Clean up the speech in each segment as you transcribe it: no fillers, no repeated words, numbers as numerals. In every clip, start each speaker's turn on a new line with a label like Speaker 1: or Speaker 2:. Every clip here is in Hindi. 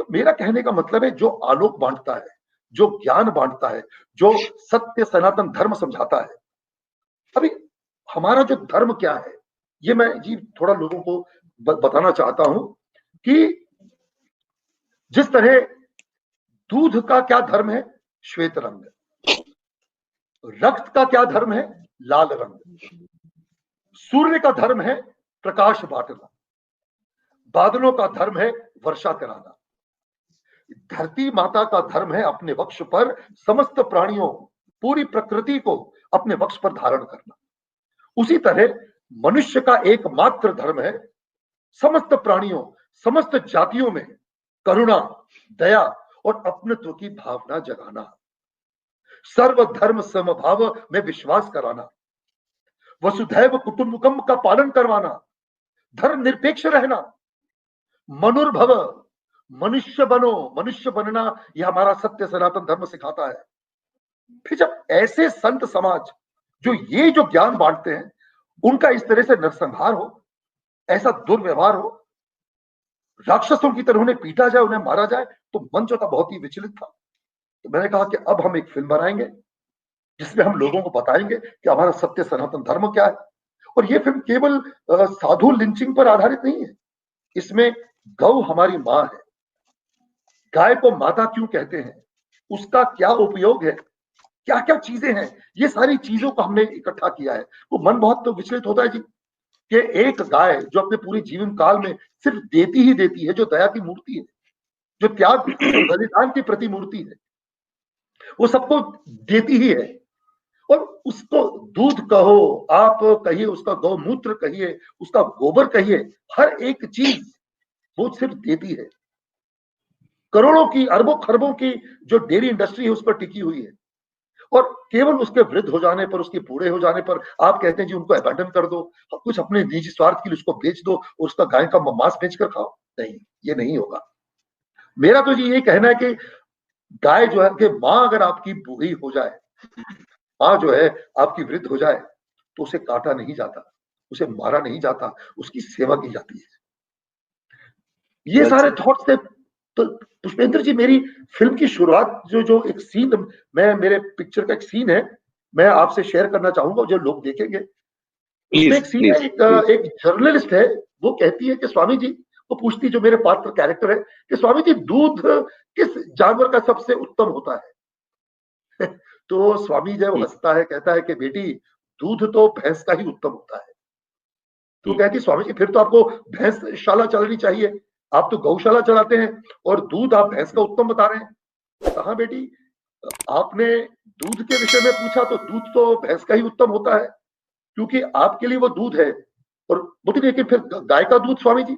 Speaker 1: मेरा कहने का मतलब है, जो आलोक बांटता है, जो ज्ञान बांटता है, जो सत्य सनातन धर्म समझाता है। अभी हमारा जो धर्म क्या है, ये मैं जी थोड़ा लोगों को बताना चाहता हूं कि जिस तरह दूध का क्या धर्म है, श्वेत रंग, रक्त का क्या धर्म है, लाल रंग, सूर्य का धर्म है प्रकाश बांटना, बादलों का धर्म है वर्षा कराना, धरती माता का धर्म है अपने वक्ष पर समस्त प्राणियों, पूरी प्रकृति को अपने वक्ष पर धारण करना। उसी तरह मनुष्य का एकमात्र धर्म है समस्त प्राणियों, समस्त जातियों में करुणा, दया और अपनत्व की भावना जगाना, सर्वधर्म समभाव में विश्वास कराना, वसुधैव कुटुंबकम का पालन करवाना, धर्म निरपेक्ष रहना, मनुर्भव, मनुष्य बनो, मनुष्य बनना, यह हमारा सत्य सनातन धर्म सिखाता है। फिर जब ऐसे संत समाज जो ये जो ज्ञान बांटते हैं, उनका इस तरह से नरसंहार हो, ऐसा दुर्व्यवहार हो, राक्षसों की तरह उन्हें पीटा जाए, उन्हें मारा जाए, तो मन जो था बहुत ही विचलित था। तो मैंने कहा कि अब हम एक फिल्म बनाएंगे जिसमें हम लोगों को बताएंगे कि हमारा सत्य सनातन धर्म क्या है। और ये फिल्म केवल साधु लिंचिंग पर आधारित नहीं है। इसमें गौ हमारी माँ है, गाय को माता क्यों कहते हैं, उसका क्या उपयोग है, क्या क्या चीजें हैं, ये सारी चीजों को हमने इकट्ठा किया है। तो मन बहुत तो विचलित होता है जी कि एक गाय जो अपने पूरे जीवन काल में सिर्फ देती ही देती है, जो दया की मूर्ति है, जो त्याग, जो बलिदान की प्रतिमूर्ति है, वो सबको देती ही है। और उसको दूध कहो, आप कहिए, उसका गौमूत्र कहिए, उसका गोबर कहिए, हर एक चीज वो सिर्फ देती है। करोड़ों की, अरबों खरबों की जो डेयरी इंडस्ट्री है उस पर टिकी हुई है। और केवल उसके वृद्ध हो जाने पर, उसके बूढ़े हो जाने पर आप कहते हैं जी उनको अबैंडन कर दो, कुछ अपने निजी स्वार्थ के लिए उसको बेच दो और उसका गाय का मांस बेचकर खाओ। नहीं, ये नहीं होगा। मेरा तो जी ये कहना है कि गाय जो है कि माँ अगर आपकी बूढ़ी हो जाए, माँ जो है आपकी वृद्ध हो जाए, तो उसे काटा नहीं जाता, उसे मारा नहीं जाता, उसकी सेवा की जाती है। ये सारे थॉट्स थे। तो पुष्पेंद्र जी, मेरी फिल्म की शुरुआत जो एक सीन, मैं मेरे पिक्चर का एक सीन है, मैं आपसे शेयर करना चाहूंगा, जो लोग देखेंगे। उसमें एक सीन है, एक जर्नलिस्ट है, वो कहती है कि स्वामी जी, वो पूछती, जो मेरे पात्र कैरेक्टर है, कि स्वामी जी दूध किस जानवर का सबसे उत्तम होता है? तो स्वामी जब हंसता है, कहता है कि बेटी, दूध तो भैंस का ही उत्तम होता है। तो कहती, स्वामी जी फिर तो आपको भैंसशाला चलनी चाहिए, आप तो गौशाला चलाते हैं और दूध आप भैंस का उत्तम बता रहे हैं। कहा बेटी, आपने दूध के विषय में पूछा तो दूध तो भैंस का ही उत्तम होता है, क्योंकि आपके लिए वो दूध है। और बोलती, लेकिन फिर गाय का दूध स्वामी जी?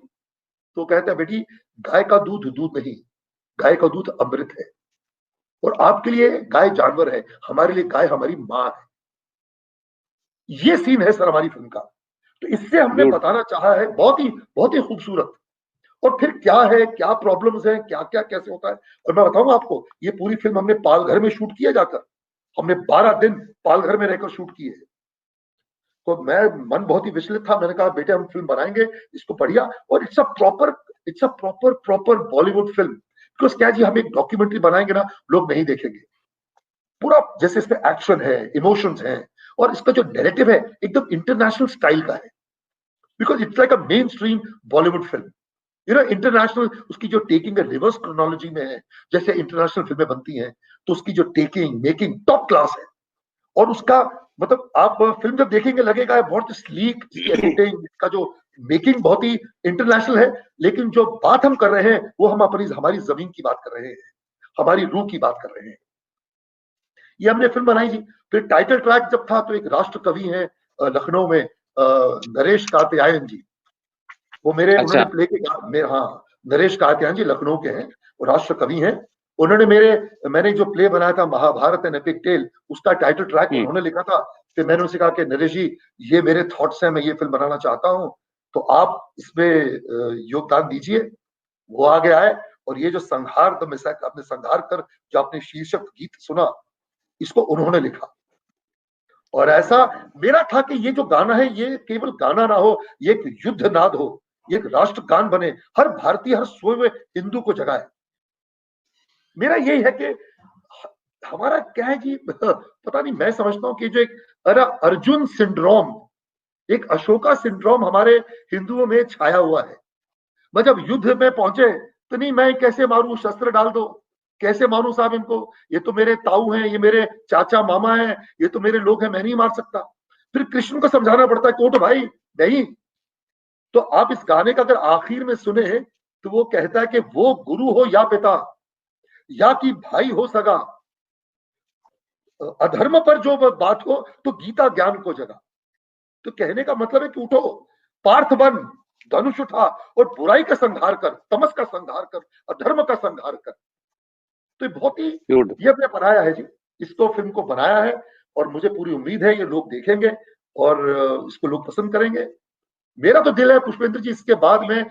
Speaker 1: तो कहता है, बेटी गाय का दूध दूध नहीं, गाय का दूध अमृत है। और आपके लिए गाय जानवर है, हमारे लिए गाय हमारी माँ है। ये सीन है सर हमारी फिल्म का। तो इससे हमने बताना चाहा है, बहुत ही खूबसूरत। और फिर क्या है, क्या प्रॉब्लम्स हैं, क्या क्या कैसे होता है। और मैं बताऊंगा आपको, ये पूरी फिल्म हमने पालघर में शूट किया जाकर, हमने 12 दिन पालघर में रहकर शूट किए। तो मैं, मन बहुत ही विचलित था। मैंने कहा बेटे हम फिल्म बनाएंगे, इसको बढ़िया, और it's a proper Bollywood film. Because क्या जी, हम एक डॉक्यूमेंट्री बनाएंगे ना, लोग नहीं देखेंगे। पूरा जैसे इसमें एक्शन है, इमोशंस हैं, और इसका जो नैरेटिव है एकदम इंटरनेशनल स्टाइल का है। Because it's like a main stream Bollywood film. International उसकी जो टेकिंग है रिवर्स क्रोनोलॉजी में है। जैसे इंटरनेशनल फिल्में बनती हैं तो उसकी जो टेकिंग मेकिंग टॉप क्लास है। और उसका मतलब आप फिल्म जब देखेंगे लगेगा बहुत स्लीक, इसकी एडिटिंग, इसका जो मेकिंग बहुत ही इंटरनेशनल है। लेकिन जो बात हम कर रहे हैं वो हम अपनी हमारी जमीन की बात कर रहे हैं, हमारी रूह की बात कर रहे हैं। ये हमने फिल्म बनाई जी। फिर टाइटल ट्रैक जब था तो एक राष्ट्र कवि है लखनऊ में, नरेश कात्यायन जी, वो मेरे उन्होंने प्ले के, हाँ नरेश कात्यायन जी लखनऊ के हैं, वो राष्ट्र कवि हैं। उन्होंने मैंने जो प्ले बनाया था महाभारत एन एपिक टेल, उसका टाइटल ट्रैक उन्होंने लिखा था। फिर मैंने उनसे कहा कि नरेश जी, ये मेरे थॉट्स हैं, मैं ये फिल्म बनाना चाहता हूँ, तो आप इसमें योगदान दीजिए। वो आगे आए, और ये जो संहार द मिसाइल, आपने संहार कर जो आपने शीर्षक गीत सुना, इसको उन्होंने लिखा। और ऐसा मेरा था कि ये जो गाना है ये केवल गाना ना हो, ये एक युद्ध नाद हो, ये एक राष्ट्र गान बने, हर भारतीय, हर सोए हुए हिंदू को जगाए मेरा यही है कि हमारा क्या है कि पता नहीं, मैं समझता हूं कि जो एक अर्जुन सिंड्रोम, एक अशोका सिंड्रोम हमारे हिंदुओं में छाया हुआ है। मैं जब युद्ध में पहुंचे तो नहीं, मैं कैसे मारूं, शस्त्र डाल दो, कैसे मारूं साहब इनको, ये तो मेरे ताऊ हैं, ये मेरे चाचा मामा हैं, ये तो मेरे लोग हैं, मैं नहीं मार सकता। फिर कृष्ण को समझाना पड़ता है, कोट भाई नहीं। तो आप इस गाने का अगर आखिर में सुने तो वो कहता है कि वो गुरु हो या पिता, या कि भाई हो सगा, अधर्म पर जो बात हो तो गीता ज्ञान को जगा। तो कहने का मतलब है कि उठो, पार्थ बन, धनुष उठा और बुराई का संहार कर, तमस का संहार कर, अधर्म का संहार कर। तो ये बहुत ही, ये हमने बनाया है जी, इसको फिल्म को बनाया है, और मुझे पूरी उम्मीद है ये लोग देखेंगे और इसको लोग पसंद करेंगे। मेरा तो दिल है पुष्पेंद्र जी, इसके बाद में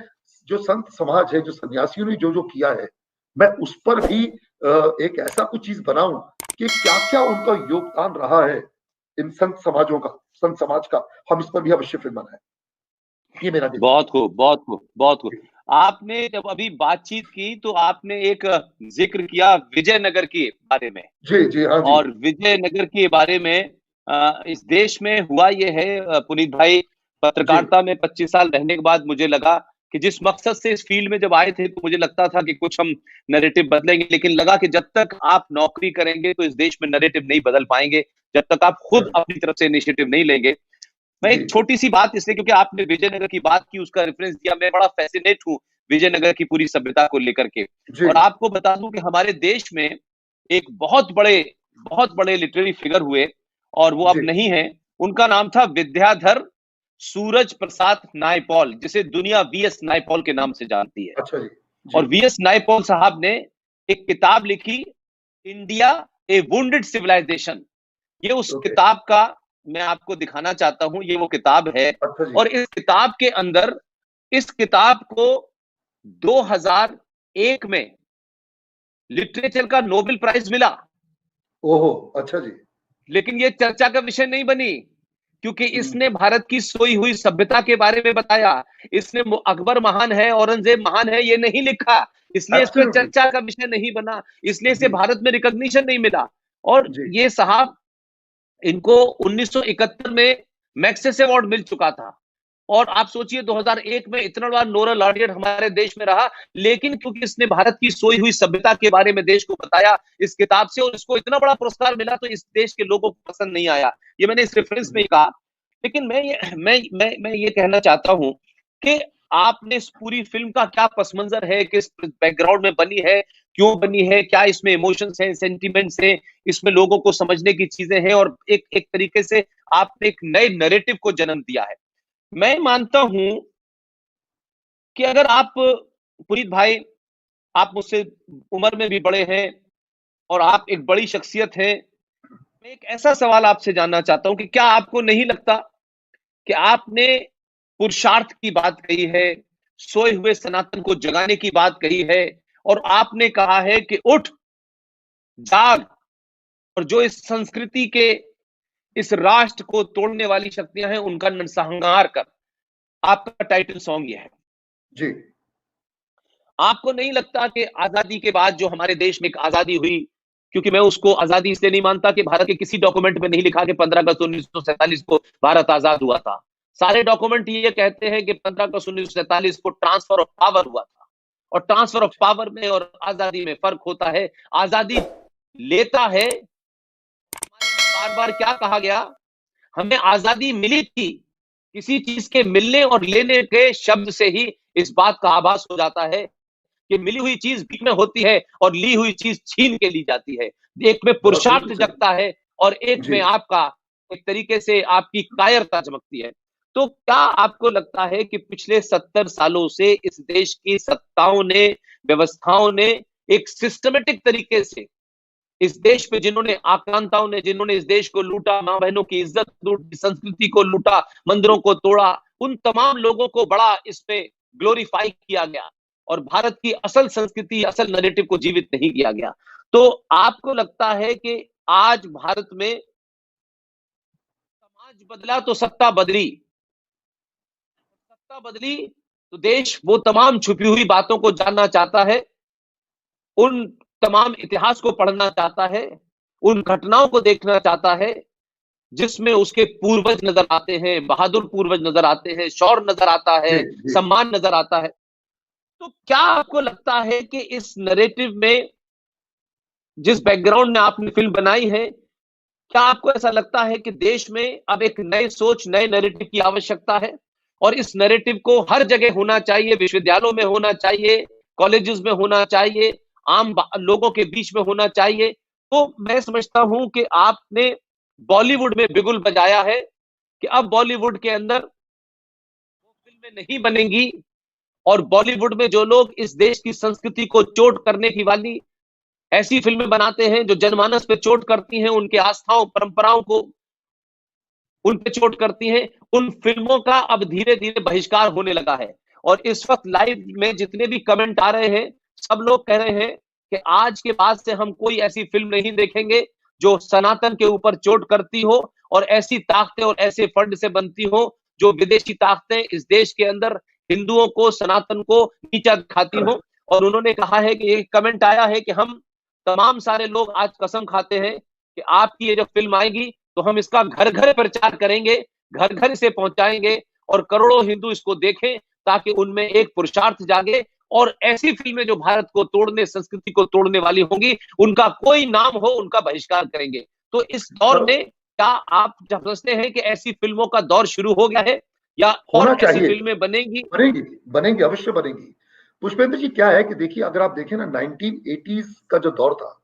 Speaker 1: जो संत समाज है, जो सन्यासियों ने जो जो किया है, मैं उस पर भी एक ऐसा कुछ चीज बनाऊं कि क्या क्या उनका योगदान रहा है इन संत समाजों का, संत समाज का, हम इस पर भी अवश्य फिल्म बनाएं। ये मेरा दिल।
Speaker 2: बहुत खूब, बहुत खूब, बहुत खूब। आपने जब अभी बातचीत की तो आपने एक जिक्र किया विजयनगर के बारे में।
Speaker 1: जी जी, हाँ जी।
Speaker 2: और विजयनगर के बारे में इस देश में हुआ ये है पुनीत भाई, पत्रकारिता में 25 साल रहने के बाद मुझे लगा कि जिस मकसद से इस फील्ड में जब आए थे तो मुझे लगता था कि कुछ हम नैरेटिव बदलेंगे, लेकिन लगा कि जब तक आप नौकरी करेंगे तो इस देश में नैरेटिव नहीं बदल पाएंगे, जब तक आप खुद अपनी तरफ से इनिशिएटिव नहीं लेंगे। मैं एक छोटी सी बात, इसलिए क्योंकि आपने विजयनगर की बात की, उसका रेफरेंस दिया, मैं बड़ा फैसिनेट हूं विजयनगर की पूरी सभ्यता को लेकर के। और आपको बता दूं कि हमारे देश में एक बहुत बड़े लिटरेरी फिगर हुए, और वो अब नहीं है। उनका नाम था विद्याधर सूरज प्रसाद नायपॉल, जिसे दुनिया वीएस नायपॉल के नाम से जानती है।
Speaker 1: अच्छा जी।
Speaker 2: और वीएस नायपॉल साहब ने एक किताब लिखी, इंडिया ए वुंडेड सिविलाइजेशन। ये उस किताब का मैं आपको दिखाना चाहता हूं, ये वो किताब है। और इस किताब के अंदर, इस किताब को 2001 में लिटरेचर का नोबेल प्राइज मिला।
Speaker 1: ओहो, अच्छा जी।
Speaker 2: लेकिन ये चर्चा का विषय नहीं बनी, क्योंकि इसने भारत की सोई हुई सभ्यता के बारे में बताया। इसने अकबर महान है, औरंगजेब महान है, ये नहीं लिखा, इसलिए इस पर चर्चा का विषय नहीं बना, इसलिए इसे भारत में रिकॉग्निशन नहीं मिला। और ये साहब, इनको 1971 में मैक्सेसे अवार्ड मिल चुका था। और आप सोचिए 2001 में इतना बड़ा नोबेल लॉरिएट हमारे देश में रहा, लेकिन क्योंकि इसने भारत की सोई हुई सभ्यता के बारे में देश को बताया इस किताब से, और इसको इतना बड़ा पुरस्कार मिला, तो इस देश के लोगों को पसंद नहीं आया। ये मैंने इस रेफरेंस में कहा। लेकिन मैं ये कहना चाहता हूं कि आपने इस पूरी फिल्म का क्या पस मंजर है, किस बैकग्राउंड में बनी है, क्यों बनी है, क्या इसमें इमोशंस हैं, सेंटिमेंट्स हैं, इसमें लोगों को समझने की चीजें हैं, और एक तरीके से आपने एक नए नैरेटिव को जन्म दिया है। मैं मानता हूं कि अगर आप, पुनीत भाई, आप मुझसे उम्र में भी बड़े हैं और आप एक बड़ी शख्सियत हैं, मैं एक ऐसा सवाल आपसे जानना चाहता हूं कि क्या आपको नहीं लगता कि आपने पुरुषार्थ की बात कही है, सोए हुए सनातन को जगाने की बात कही है, और आपने कहा है कि उठ, जाग, और जो इस संस्कृति के, इस राष्ट्र को तोड़ने वाली शक्तियां हैं उनका नरसंहार कर। आपका टाइटल सॉन्ग यह है
Speaker 1: जी।
Speaker 2: आपको नहीं लगता कि आजादी के बाद जो हमारे देश में एक आजादी हुई, क्योंकि मैं उसको आजादी इसलिए नहीं मानता कि भारत के किसी डॉक्यूमेंट में नहीं लिखा कि 15 अगस्त 1947 को भारत आजाद हुआ था। सारे डॉक्यूमेंट ये कहते हैं कि 15 अगस्त 1947 को ट्रांसफर ऑफ पावर हुआ था, और ट्रांसफर ऑफ पावर में और आजादी में फर्क होता है। आजादी लेता है, बार बार क्या कहा गया, हमें आजादी मिली थी, किसी चीज के मिलने और लेने के शब्द से ही इस बात का आभास हो जाता है कि मिली हुई चीज बीच में होती है और ली हुई चीज छीन के ली जाती है। एक में पुरुषार्थ जगता है और एक में आपका एक तरीके से आपकी कायरता चमकती है। तो क्या आपको लगता है कि पिछले 70 सालों से इस देश की सत्ताओं ने, व्यवस्थाओं ने एक सिस्टमेटिक तरीके से इस देश पे, जिन्होंने आक्रांताओं ने, जिन्होंने इस देश को लूटा, मां बहनों की इज्जत लूटी, संस्कृति को लूटा, मंदिरों को तोड़ा, उन तमाम लोगों को बड़ा इसमें ग्लोरीफाई किया गया और भारत की असल संस्कृति, असल नैरेटिव को जीवित नहीं किया गया। तो आपको लगता है कि आज भारत में समाज बदला तो सत्ता बदली, सत्ता बदली तो देश वो तमाम छुपी हुई बातों को जानना चाहता है, उन तमाम इतिहास को पढ़ना चाहता है, उन घटनाओं को देखना चाहता है जिसमें उसके पूर्वज नजर आते हैं, बहादुर पूर्वज नजर आते हैं, शौर्य नजर आता है,
Speaker 1: जी जी।
Speaker 2: सम्मान नजर आता है। तो क्या आपको लगता है कि इस नैरेटिव में, जिस बैकग्राउंड में आपने फिल्म बनाई है, क्या आपको ऐसा लगता है कि देश में अब एक नए सोच, नए नैरेटिव की आवश्यकता है और इस नैरेटिव को हर जगह होना चाहिए, विश्वविद्यालयों में होना चाहिए, कॉलेजेस में होना चाहिए, आम लोगों के बीच में होना चाहिए? तो मैं समझता हूं कि आपने बॉलीवुड में बिगुल बजाया है कि अब बॉलीवुड के अंदर वो फिल्में नहीं बनेंगी और बॉलीवुड में जो लोग इस देश की संस्कृति को चोट करने की वाली ऐसी फिल्में बनाते हैं जो जनमानस पे चोट करती हैं, उनके आस्थाओं परंपराओं को उन पे चोट करती हैं, उन फिल्मों का अब धीरे धीरे बहिष्कार होने लगा है। और इस वक्त लाइव में जितने भी कमेंट आ रहे हैं, सब लोग कह रहे हैं कि आज के बाद से हम कोई ऐसी फिल्म नहीं देखेंगे जो सनातन के ऊपर चोट करती हो और ऐसी ताकतें और ऐसे फंड से बनती हो जो विदेशी ताकतें इस देश के अंदर हिंदुओं को, सनातन को नीचा दिखाती हो। और उन्होंने कहा है कि एक कमेंट आया है कि हम तमाम सारे लोग आज कसम खाते हैं कि आपकी ये जब फिल्म आएगी तो हम इसका घर घर प्रचार करेंगे, घर घर इसे पहुंचाएंगे और करोड़ों हिंदू इसको देखें ताकि उनमें एक पुरुषार्थ जागे और ऐसी फिल्में जो भारत को तोड़ने, संस्कृति को तोड़ने वाली होंगी, उनका कोई नाम हो, उनका बहिष्कार करेंगे। तो इस दौर में क्या आप समझते हैं कि ऐसी फिल्मों का दौर शुरू हो गया है या
Speaker 1: होना
Speaker 2: और ऐसी
Speaker 1: चाहिए।
Speaker 2: फिल्में बनेंगी?
Speaker 1: बनेंगी, बनेंगी, अवश्य बनेंगी। पुष्पेंद्र जी, क्या है कि देखिए, अगर आप देखें ना 1980s का जो दौर था,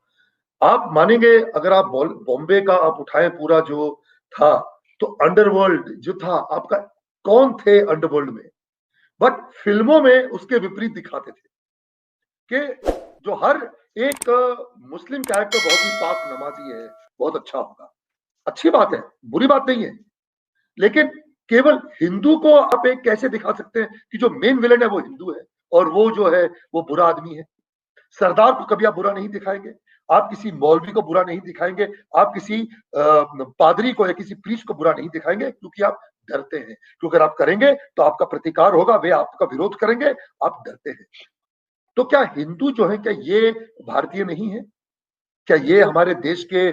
Speaker 1: आप मानेंगे, अगर आप बॉम्बे का आप उठाएं पूरा जो था, तो अंडरवर्ल्ड जो था आपका, कौन थे अंडरवर्ल्ड में? बट फिल्मों में उसके विपरीत दिखाते थे कि जो हर एक मुस्लिम कैरेक्टर बहुत ही पाक नमाजी है, बहुत अच्छा होगा। अच्छी बात है, बुरी बात नहीं है, लेकिन केवल हिंदू को आप एक कैसे दिखा सकते हैं कि जो मेन विलन है वो हिंदू है और वो जो है वो बुरा आदमी है। सरदार को कभी आप बुरा नहीं दिखाएंगे, आप किसी मौलवी को बुरा नहीं दिखाएंगे, आप किसी पादरी को या किसी प्रीस्ट को बुरा नहीं दिखाएंगे, क्योंकि आप डरते हैं। क्योंकि अगर आप करेंगे तो आपका प्रतिकार होगा, वे आपका विरोध करेंगे, आप डरते हैं। तो क्या हिंदू जो है, क्या ये भारतीय नहीं है? क्या ये हमारे देश के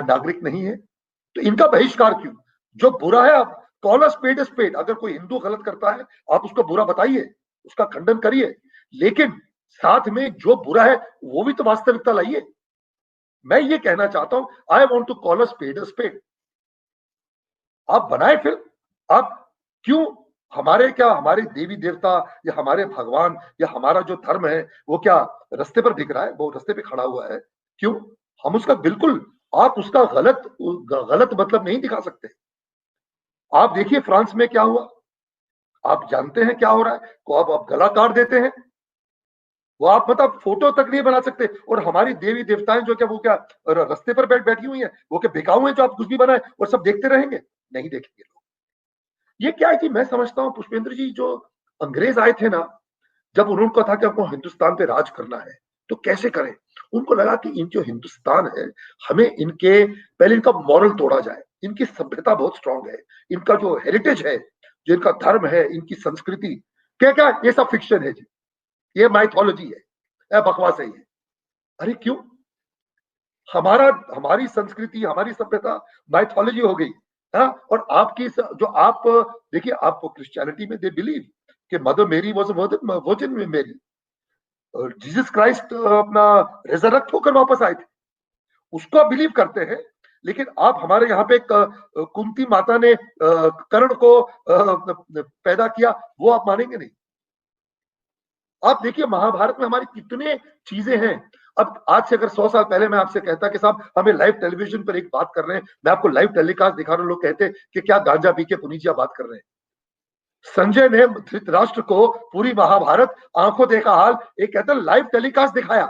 Speaker 1: नागरिक नहीं है? तो इनका बहिष्कार क्यों? जो बुरा है, आप कॉल अ स्पेड स्पेड। अगर कोई हिंदू गलत करता है, आप उसको बुरा बताइए, उसका खंडन करिए, लेकिन साथ में जो बुरा है वो भी तो वास्तविकता लाइए। मैं ये कहना चाहता हूं, I want to call a spade. आप बनाए फिल्म, आप क्यों हमारे देवी देवता या हमारे भगवान या हमारा जो धर्म है वो क्या रास्ते पर दिख रहा है? वो रास्ते पे खड़ा हुआ है, क्यों? हम उसका बिल्कुल, आप उसका गलत मतलब नहीं दिखा सकते। आप देखिए फ्रांस में क्या हुआ, आप जानते हैं क्या हो रहा है, को आप गला काट देते हैं, वो आप मतलब फोटो तक नहीं बना सकते। और हमारी देवी देवताएं जो क्या, वो क्या रास्ते पर बैठी हुई हैं, वो क्या बिकाऊ हैं जो आप कुछ भी बनाए और सब देखते रहेंगे? नहीं देखेंगे लोग। ये क्या है कि मैं समझता हूं पुष्पेंद्र जी, जो अंग्रेज आए थे ना, जब उन्होंने कहा था कि हमको हिंदुस्तान पे राज करना है, तो कैसे करें? उनको लगा कि इन जो हिंदुस्तान है, हमें इनके पहले इनका मॉरल तोड़ा जाए। इनकी सभ्यता बहुत स्ट्रांग है, इनका जो हेरिटेज है, जो इनका धर्म है, इनकी संस्कृति, क्या क्या ये सब फिक्शन है जी, ये माइथोलॉजी है, यह बकवास है ये। अरे क्यों? हमारी संस्कृति, हमारी सभ्यता माइथोलॉजी हो गई। हाँ, और आपकी जो आप देखिए, आपको क्रिश्चियनिटी में दे बिलीव कि मदर मेरी वाज वर्जिन में मेरी, जीसस क्राइस्ट अपना रिजरेक्ट होकर वापस आए थे, उसको आप बिलीव करते हैं। लेकिन आप हमारे यहाँ पे कुंती माता ने कर्ण को पैदा किया, वो आप मानेंगे नहीं। आप देखिए महाभारत में हमारी कितने चीजें हैं। अब आज से अगर 100 साल पहले मैं आपसे कहता कि साहब हमें लाइव टेलीविजन पर एक बात कर रहे हैं, मैं आपको लाइव टेलीकास्ट दिखा रहा हूं, लोग कहते कि क्या गांजा पी के पुनीजिया बात कर रहे हैं। संजय ने धृतराष्ट्र को पूरी महाभारत आंखों देखा हाल एक कहता लाइव टेलीकास्ट दिखाया।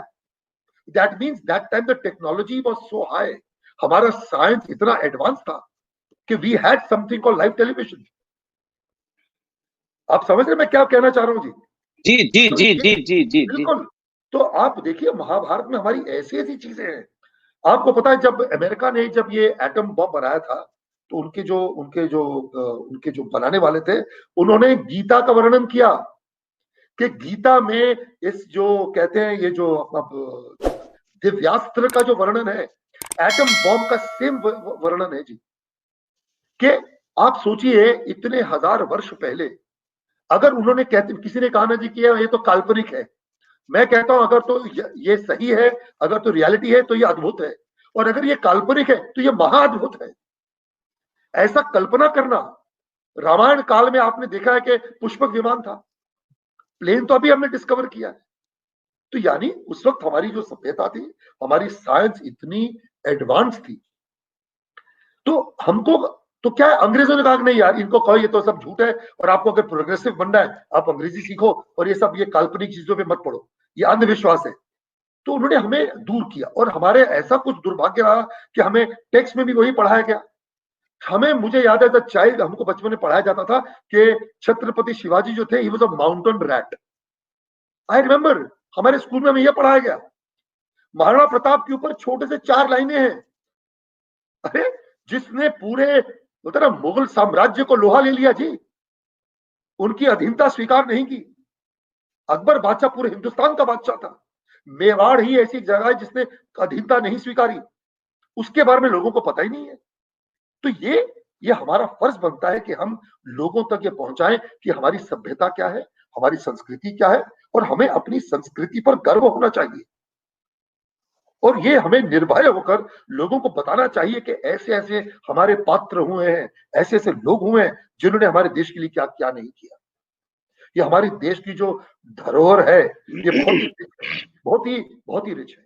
Speaker 1: That means that time the technology was so high, हमारा साइंस इतना एडवांस था कि we had something called live television. आप समझ रहे मैं क्या कहना चाह रहा हूं जी?
Speaker 2: जी जी
Speaker 1: तो
Speaker 2: जी जी जी जी जी।
Speaker 1: बिल्कुल। तो आप देखिए महाभारत में हमारी ऐसी ऐसी चीजें हैं। आपको पता है जब अमेरिका ने जब ये एटम बम बनाया था, तो उनके जो बनाने वाले थे, उन्होंने गीता का वर्णन किया कि गीता में इस जो कहते हैं, ये जो अपना दिव्यास्त्र का जो वर्णन है, एटम बॉम्ब का सेम वर्णन है जी। कि आप सोचिए इतने हजार वर्ष पहले अगर उन्होंने किसी ने कहा ना जी कि ये तो काल्पनिक है, मैं कहता हूं अगर तो ये सही है, अगर तो रियलिटी है तो ये अद्भुत है, और अगर ये काल्पनिक है तो ये महाअद्भुत है। ऐसा कल्पना करना, रामायण काल में आपने देखा है कि पुष्पक विमान था, प्लेन तो अभी हमने डिस्कवर किया है। तो यानी उस वक्त हमारी जो सभ्यता थी, हमारी साइंस इतनी एडवांस थी। तो हमको तो क्या है, अंग्रेजों ने कहा कि नहीं यार इनको कहो ये तो सब झूठ है, और आपको अगर प्रोग्रेसिव बनना है आप अंग्रेजी सीखो और ये सब ये काल्पनिक चीजों पे मत पड़ो, ये अंधविश्वास है। तो उन्होंने हमें दूर किया, और हमारे ऐसा कुछ दुर्भाग्य रहा कि हमें टेक्स्ट में भी वही पढ़ाया गया। हमें, मुझे याद है चाइल्ड, हमको बचपन में पढ़ाया जाता था कि छत्रपति शिवाजी जो थे, he was a mountain rat. I remember हमारे स्कूल में हमें यह पढ़ाया गया। महाराणा प्रताप के ऊपर छोटे से 4 लाइनें हैं। अरे जिसने पूरे बोलते ना मुगल साम्राज्य को लोहा ले लिया जी, उनकी अधीनता स्वीकार नहीं की। अकबर बादशाह पूरे हिंदुस्तान का बादशाह था, मेवाड़ ही ऐसी जगह है जिसने अधीनता नहीं स्वीकारी, उसके बारे में लोगों को पता ही नहीं है। तो ये हमारा फर्ज बनता है कि हम लोगों तक ये पहुंचाएं कि हमारी सभ्यता क्या है, हमारी संस्कृति क्या है, और हमें अपनी संस्कृति पर गर्व होना चाहिए। और ये हमें निर्भय होकर लोगों को बताना चाहिए कि ऐसे ऐसे हमारे पात्र हुए हैं, ऐसे ऐसे लोग हुए हैं जिन्होंने हमारे देश के लिए क्या क्या नहीं किया। ये हमारी देश की जो धरोहर है, ये बहुत ही बहुत ही रिच है।